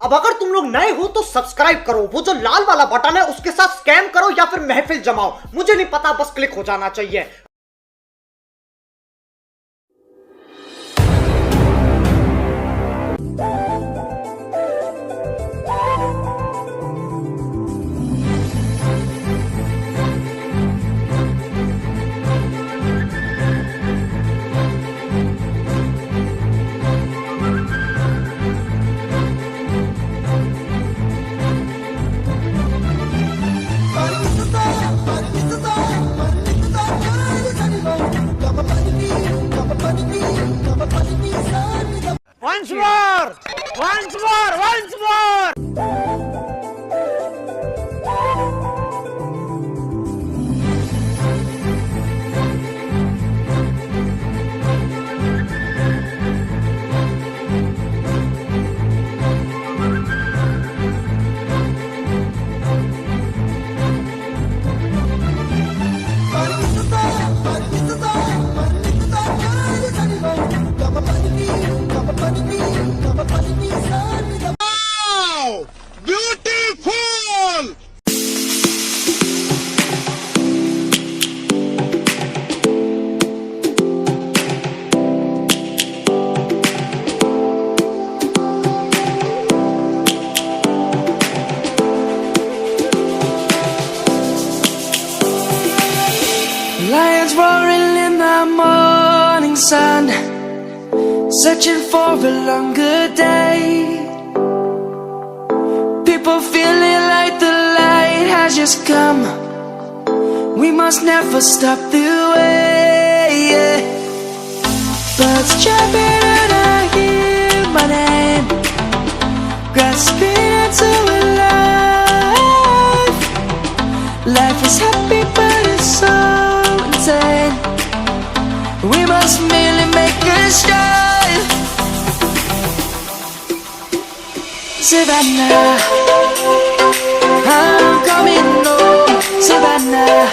अब अगर तुम लोग नए हो तो सब्सक्राइब करो, वो जो लाल वाला बटन है उसके साथ स्कैम करो या फिर महफिल जमाओ, मुझे नहीं पता, बस क्लिक हो जाना चाहिए। Once more! Once more! Once more! Wow! Beautiful! Lions roaring in the morning sun, searching for a longer day. People feeling like the light has just come. We must never stop the way. Birds chirping and I hear my name, grasping into a life. Life is happy but it's so insane. We must merely make a start. Savannah, I'm coming home. Savannah,